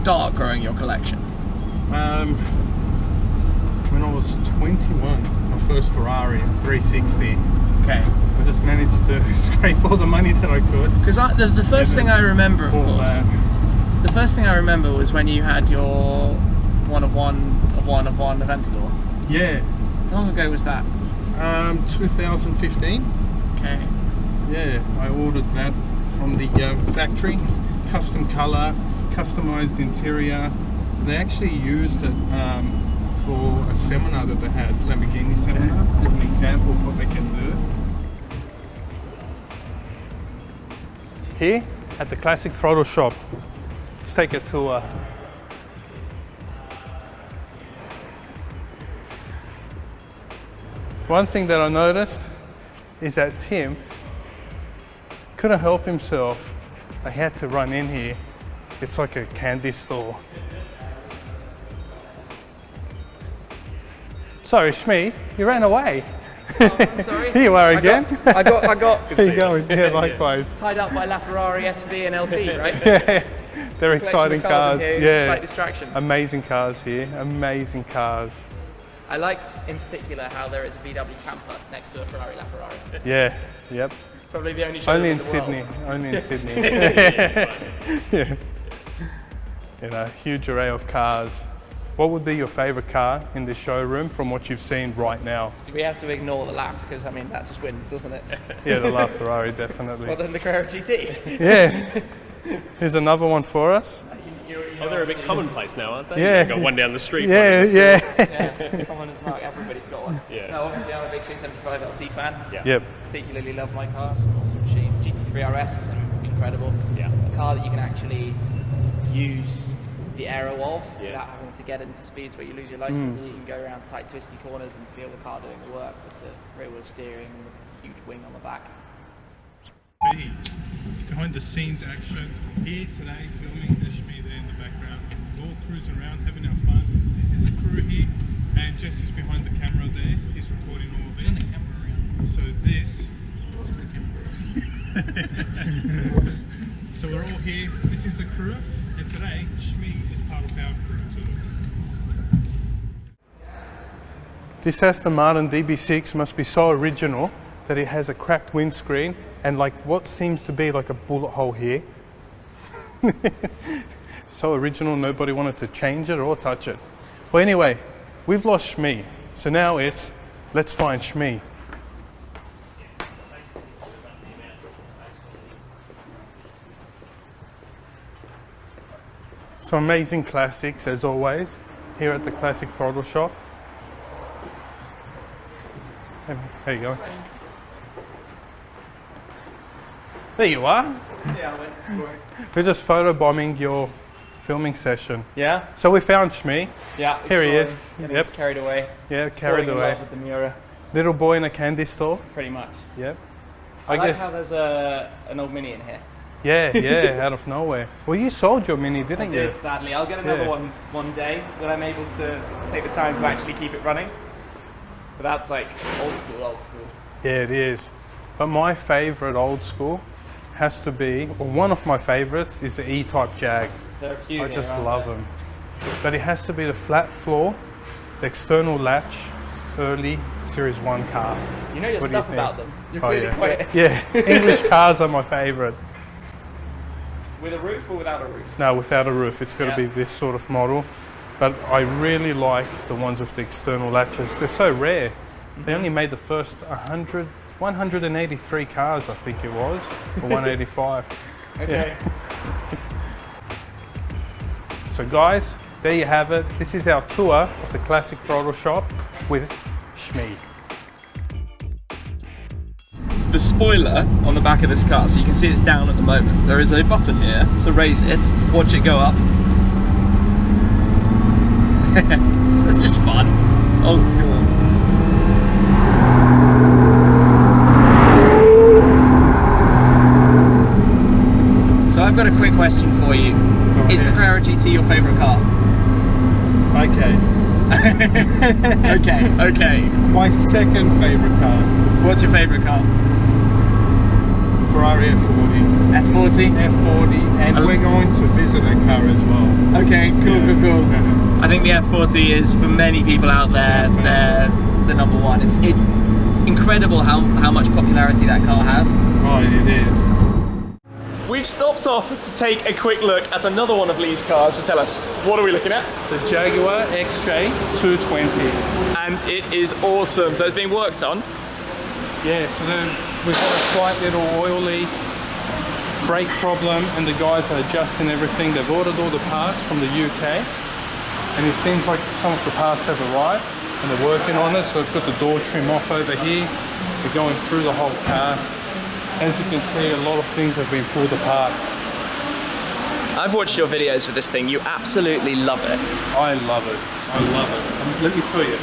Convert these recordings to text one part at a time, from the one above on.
start growing your collection? When I was 21, my first Ferrari 360. Okay. I just managed to scrape all the money that I could. Because the first thing I remember, of course, the first thing I remember was when you had your one of one Aventador. Yeah. How long ago was that? 2015. Okay. Yeah, I ordered that from the factory. Custom color, customized interior. They actually used it for a seminar that they had, Lamborghini seminar, as an example of what they can do. Here at the Classic Throttle shop, let's take a tour. One thing that I noticed is that Tim couldn't help himself. I had to run in here. It's like a candy store. Sorry, Shmee, you ran away. Oh, sorry. Here you are again. I got Here you go. Yeah, likewise. tied up by LaFerrari, SV and LT, right? Yeah, they're exciting cars. Yeah, Slight distraction. amazing cars here. Amazing cars. I liked in particular how there is a VW camper next to a Ferrari LaFerrari. Yeah. Yep. Probably the only showroom Only in the Sydney. world. Only in Sydney. Yeah. You know, huge array of cars. What would be your favourite car in this showroom from what you've seen right now? Do we have to ignore the lap? Because I mean that just wins, doesn't it? Yeah, the LaFerrari, definitely. Well, then the Carrera GT. Yeah. Here's another one for us. Oh, they're a bit commonplace now, aren't they? Yeah. You've got one down the street. Yeah, yeah. Yeah, common as mark. Everybody's got one. Yeah. No, obviously I'm a big 675 LT fan. Yeah. Yep. Particularly love my cars. Awesome machine. GT3 RS is incredible. Yeah. A car that you can actually use the aero of Yeah. without having to get into speeds where you lose your license. You can go around tight, twisty corners and feel the car doing the work with the rear wheel steering and the huge wing on the back. Behind the scenes action here today, filming the Shmee there in the background. We're all cruising around having our fun. This is a crew here, and Jesse's behind the camera there. He's recording all of this. So this. So we're all here. This is the crew, and today Shmee is part of our crew too. This Aston Martin Db6 must be so original that it has a cracked windscreen and like what seems to be like a bullet hole here. So original, nobody wanted to change it or touch it. Well, anyway, we've lost Shmee, so now it's let's find Shmee. Some amazing classics as always here at the Classic Throttle shop. There you go. There you are. Yeah, I went exploring. We're just photobombing your filming session. Yeah? So we found Shmee. Yeah. Here he is. Getting Yep. carried away. Yeah, carried Falling in away. love with the Miura, Little boy in a candy store. pretty much. Yep. I like how there's an old Mini in here. Yeah, out of nowhere. Well, you sold your Mini, didn't you? Did, sadly. I'll get another Yeah. one day when I'm able to take the time to actually keep it running. But that's like old school. Yeah, it is. But my favourite old school has to be, or one of my favourites is the E-Type Jag. There are a few I here, just aren't love there? them. But it has to be the flat floor, the external latch, early Series 1 car. You know your What do you stuff think? about them. You're Oh, really yeah. quite... Yeah, English cars are my favourite. With a roof or without a roof? No, without a roof, it's got to Yeah. be this sort of model. But I really like the ones with the external latches. They're so rare. They only made the first 183 cars, I think it was, or 185. Okay. So guys, there you have it. This is our tour of the Classic Throttle shop with Shmee. The spoiler on the back of this car, so you can see it's down at the moment. There is a button here to raise it, watch it go up. It's just fun, old school. So I've got a quick question for you. Is the Carrera GT your favourite car? Okay. Okay. My second favourite car, What's your favourite car? Ferrari F40. F40? F40, and we're going to visit a car as well. Okay, cool. Yeah. I think the F40 is, for many people out there, they're the number one. It's incredible how much popularity that car has. Oh, it is. We've stopped off to take a quick look at another one of Lee's cars. So tell us, what are we looking at? The Jaguar Xj220. And it is awesome. So it's being worked on. Yeah, so then we've got a slight little oil leak, brake problem, and the guys are adjusting everything. They've ordered all the parts from the UK, and it seems like some of the parts have arrived, and they're working on it. So we've got the door trim off over here. We're going through the whole car. As you can see, a lot of things have been pulled apart. I've watched your videos for this thing. You absolutely love it. I love it. I love it. And let me tell you,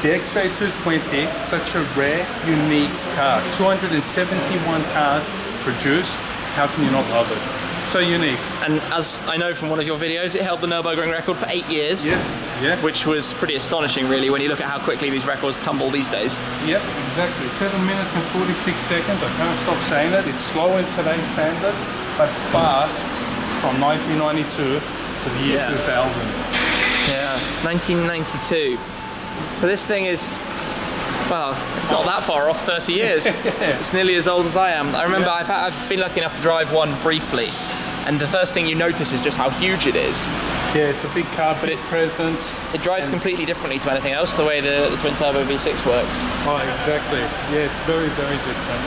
the Xj220, such a rare, unique car. 271 cars produced. How can you not love it? So unique. And as I know from one of your videos, it held the Nürburgring record for 8 years. Yes. Which was pretty astonishing, really, when you look at how quickly these records tumble these days. Yep, exactly. 7 minutes and 46 seconds. I can't stop saying it. It's slow in today's standards, but fast from 1992 to the year 2000. Yeah, 1992. So this thing is, well, it's not that far off 30 years. It's nearly as old as I am. I remember I've been lucky enough to drive one briefly, and the first thing you notice is just how huge it is. Yeah, it's a big car, but it presents. It drives completely differently to anything else, the way the twin turbo V6 works. Oh, exactly. Yeah, it's very, very different.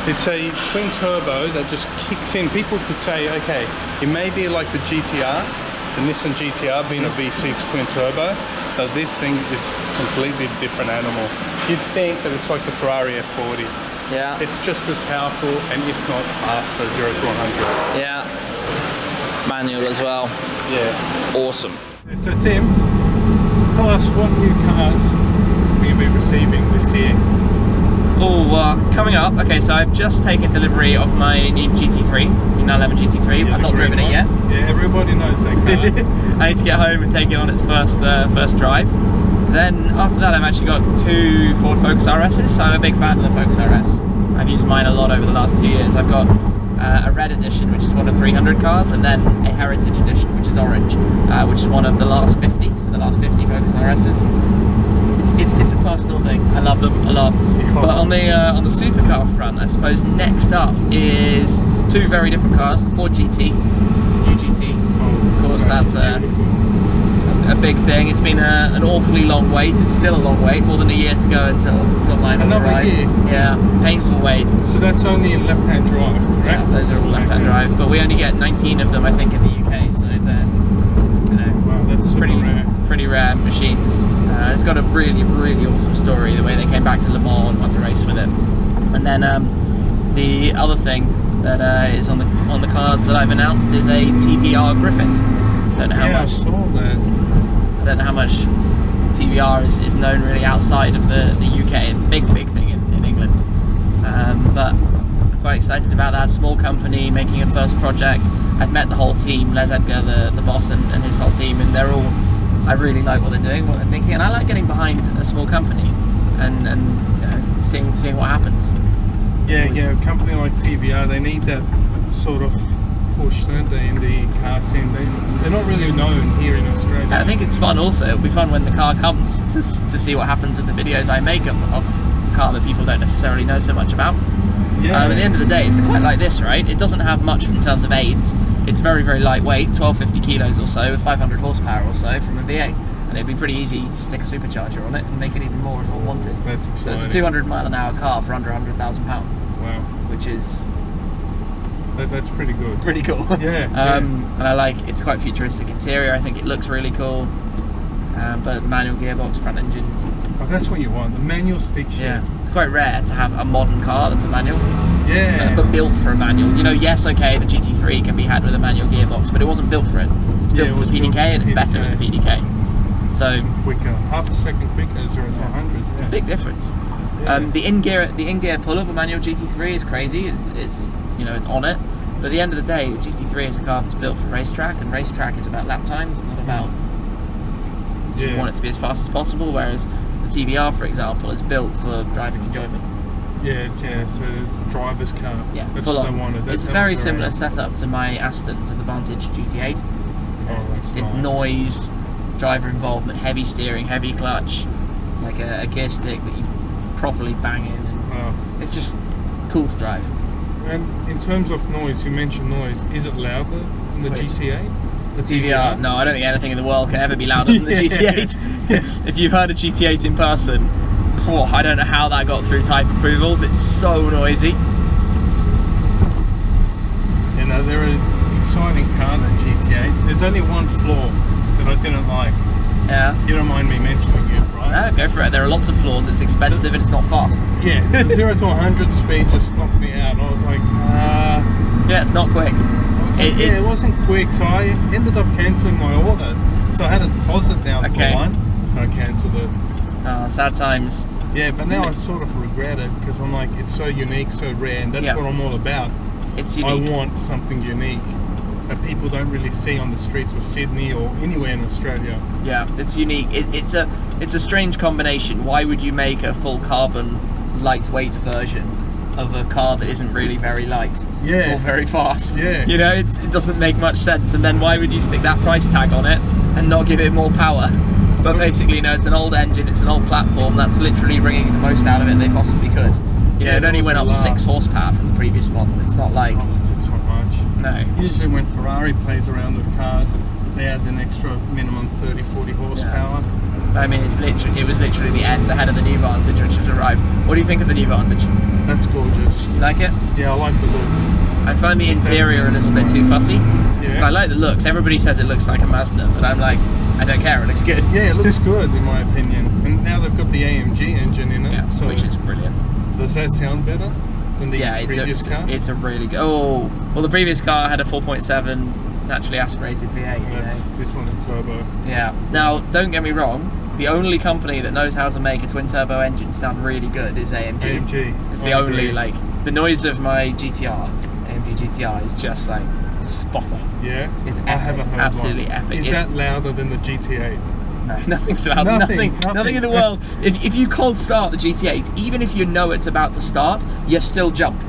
It's a twin turbo that just kicks in. People could say, okay, it may be like the GTR, the Nissan GTR being a V6 twin turbo, but this thing is a completely different animal. You'd think that it's like the Ferrari F40. Yeah. It's just as powerful and if not faster, 0 to 100. Yeah. Manual as well. Yeah. Awesome. So Tim, tell us what new cars we'll be receiving this year. Oh, coming up. Okay, so I've just taken delivery of my new GT3, new 911 GT3. Yeah, I've not driven it yet. Yeah, everybody knows that car. I need to get home and take it on its first drive. Then after that, I've actually got 2 Ford Focus RSs, so I'm a big fan of the Focus RS. I've used mine a lot over the last 2 years. I've got a red edition, which is one of 300 cars, and then a heritage edition, which is orange, which is one of the last 50, so the last 50 Focus RSs. It's a personal thing. I love them a lot. But on the supercar front, I suppose next up is 2 very different cars: the Ford GT, new GT. Of course, that's a big thing. It's been an awfully long wait. It's still a long wait, more than a year to go until mine will arrive. Year? Yeah, painful wait. So that's only in left-hand drive, correct? Yeah, those are all left-hand drive, but we only get 19 of them, I think, in the UK. So they're, you know, wow, that's pretty rare machines. It's got a really, really awesome story, the way they came back to Le Mans and won the race with it. And then the other thing that is on the cards that I've announced is a TVR Griffith. Don't know how much. I saw that. I don't know how much TVR is known really outside of the UK. Big thing in England. But I'm quite excited about that. Small company making a first project. I've met the whole team, Les Edgar, the boss, and his whole team, and they're all. I really like what they're doing, what they're thinking, and I like getting behind a small company and you know, seeing what happens. Yeah, a company like TVR, they need that sort of push, don't they, in the car scene? They're not really known here in Australia. I think it's fun also. It'll be fun when the car comes to see what happens with the videos I make of a car that people don't necessarily know so much about. Yeah. At the end of the day, it's quite like this, right? It doesn't have much in terms of aids. It's very, very lightweight, 1250 kilos or so, with 500 horsepower or so from a V8. And it'd be pretty easy to stick a supercharger on it and make it even more if we wanted. That's exciting. So it's a 200 mile an hour car for under £100,000. Wow. Which is... That's pretty good. Pretty cool. Yeah. And I like, it's quite futuristic interior. I think it looks really cool. But manual gearbox, front engine. Oh, that's what you want, the manual stick shift. Yeah. It's quite rare to have a modern car that's a manual. Yeah. But built for a manual. You know, yes, okay, the GT3 can be had with a manual gearbox, but it wasn't built for it. It's built for the PDK, and it's better with the PDK. So quicker, half a second quicker, 0 to 100. It's a big difference. Yeah. The in-gear pull of a manual GT3 is crazy. It's you know, it's on it. But at the end of the day, the GT3 is a car that's built for racetrack, and racetrack is about lap times, not about. You want it to be as fast as possible. Whereas the TVR, for example, is built for driving enjoyment. Yeah, so driver's car. Yeah, that's full what on. they wanted. It's a very similar setup to my Aston, to the Vantage GT8. Oh, that's it's nice. noise, driver involvement, heavy steering, heavy clutch, like a gear stick that you properly bang in, and it's just cool to drive. And in terms of noise, you mentioned noise. Is it louder than the GT8? The TVR? No, I don't think anything in the world can ever be louder than the GT8. Yeah. If you've heard a GT8 in person, I don't know how that got through type approvals. It's so noisy. You know, they're an exciting car, that GT8. There's only one flaw that I didn't like. Yeah. You don't mind me mentioning it, right? No, go for it. There are lots of flaws. It's expensive and it's not fast. Yeah, the 0 to 100 speed just knocked me out. I was like, yeah, it's not quick. It wasn't quick, so I ended up cancelling my order. So I had a deposit down for one, and I cancelled it. Sad times. Yeah, but now I sort of regret it, because I'm like, it's so unique, so rare, and that's what I'm all about. It's unique. I want something unique that people don't really see on the streets of Sydney or anywhere in Australia. Yeah, it's unique. It's a strange combination. Why would you make a full carbon lightweight version of a car that isn't really very light or very fast? Yeah. You know, it doesn't make much sense. And then why would you stick that price tag on it and not give it more power? But basically, you know, it's an old engine, it's an old platform that's literally wringing the most out of it they possibly could. You know, it only went up 6 horsepower from the previous model. It's not like... It's not much. No. Usually when Ferrari plays around with cars, they add an extra minimum 30-40 horsepower. Yeah. I mean, it was literally the end ahead of the new Vantage, which has arrived. What do you think of the new Vantage? That's gorgeous. You like it? Yeah, I like the look. I find the interior a little bit too fussy. Yeah. But I like the looks. Everybody says it looks like a Mazda, but I'm like, I don't care, it looks good. Yeah, it looks good in my opinion. And now they've got the AMG engine in it. Yeah, so which is brilliant. Does that sound better than the previous car? It's a really good... Oh, well, the previous car had a 4.7 naturally aspirated V8. This one's a turbo. Yeah. Now, don't get me wrong, the only company that knows how to make a twin turbo engine sound really good is AMG. AMG. It's the only, like, the noise of my GTR, AMG GTR, is just like spot on. Yeah? It's epic. I haven't heard Absolutely one. epic. Is that louder than the GT8? No, nothing's loud. Nothing in the world. If you cold start the GT8, even if you know it's about to start, you still jump.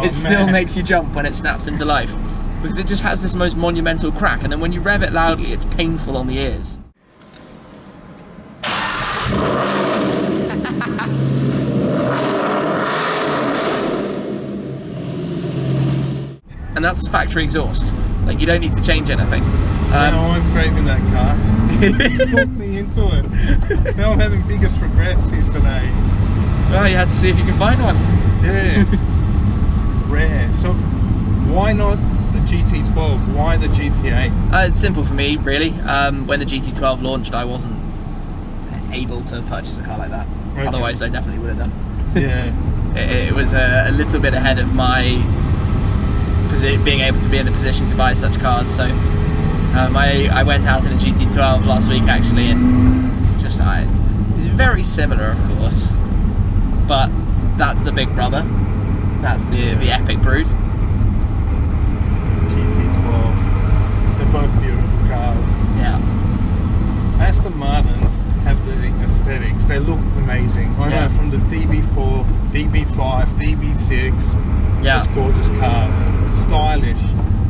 It still makes you jump when it snaps into life, because it just has this most monumental crack, and then when you rev it loudly, it's painful on the ears. And that's factory exhaust. Like, you don't need to change anything. Now I'm craving that car. Talk me into it. Now I'm having biggest regrets here today. Well, you had to see if you can find one. Yeah. Rare. So why not the GT12? Why the GT8? It's simple for me, really. When the GT12 launched, I wasn't able to purchase a car like that. Okay. Otherwise, I definitely would have done. Yeah. It was a little bit ahead of my being able to be in a position to buy such cars. So I went out in a GT12 last week actually, and just very similar, of course, but that's the big brother. That's the epic brute. GT12. They're both beautiful cars. Yeah. Aston Martins have the aesthetics. They look amazing. I know, from the DB4, DB5, DB6. Just gorgeous cars. Stylish.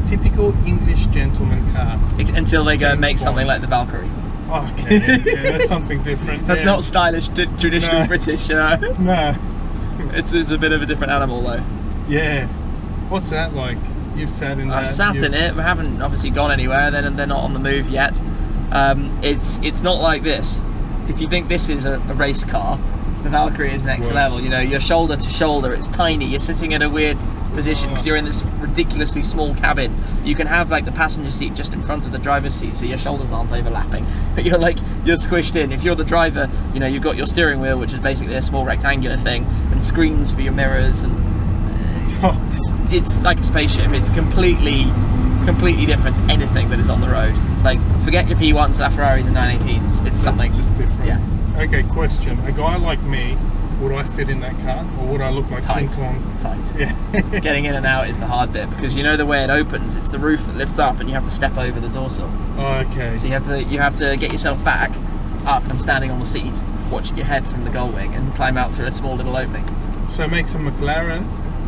Typical English gentleman car. Until they go and make something like the Valkyrie. Okay, yeah, that's something different. That's not stylish, traditional British. No. It's a bit of a different animal though. Yeah. What's that like? You've sat in that? I've sat in it. We haven't obviously gone anywhere. They're not on the move yet. It's not like this. If you think this is a race car, the Valkyrie is next level. You know, you're shoulder to shoulder. It's tiny. You're sitting at a weird position because you're in this ridiculously small cabin. You can have like the passenger seat just in front of the driver's seat, so your shoulders aren't overlapping, but you're squished in. If you're the driver, you know, you've got your steering wheel, which is basically a small rectangular thing, and screens for your mirrors, and it's like a spaceship. It's completely different to anything that is on the road. Like, forget your P1s, LaFerraris and 918s. It's something just different. Yeah. Okay, question. A guy like me, would I fit in that car, or would I look like King Kong? Tight. Yeah. Getting in and out is the hard bit, because you know the way it opens, it's the roof that lifts up and you have to step over the dorsal. Oh, okay. So you have to get yourself back up and standing on the seat, watching your head from the gull wing, and climb out through a small little opening. So it makes a McLaren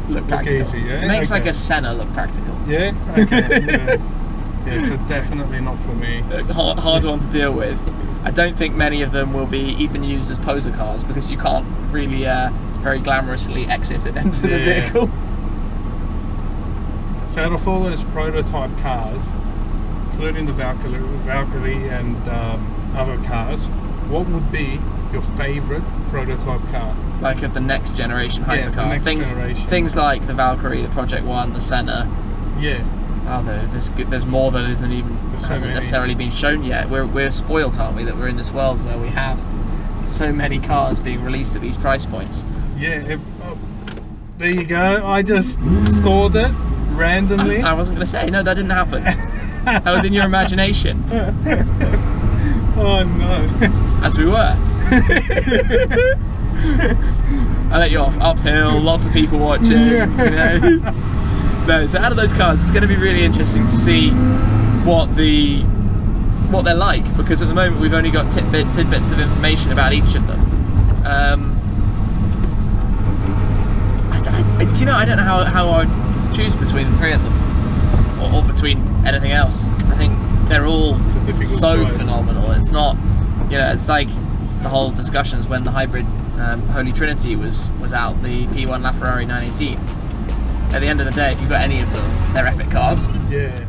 look practical. easy, yeah? It makes Okay. like a Senna look practical. Yeah? Okay. Yeah, so definitely not for me. Hard one to deal with. I don't think many of them will be even used as poser cars because you can't really very glamorously exit and enter the vehicle. So out of all those prototype cars, including the Valkyrie and other cars, what would be your favourite prototype car? Like of the next generation hypercar. the next generation. Things like the Valkyrie, the Project One, the Senna. Yeah. Oh, there's more that hasn't necessarily been shown yet. We're spoiled, aren't we, that we're in this world where we have so many cars being released at these price points. Yeah. There you go. I just stored it randomly. I wasn't going to say. No, that didn't happen. That was in your imagination. Oh no. As we were. I let you off. Uphill, lots of people watching. You know. No, so out of those cars, it's going to be really interesting to see what they're like, because at the moment we've only got tidbits of information about each of them. Do you know? I don't know how I would choose between the three of them, or between anything else. I think they're all so choice. Phenomenal. It's not, you know, it's like the whole discussions when the hybrid Holy Trinity was out, the P1 LaFerrari 918. At the end of the day, if you've got any of them, they're epic cars. Yeah.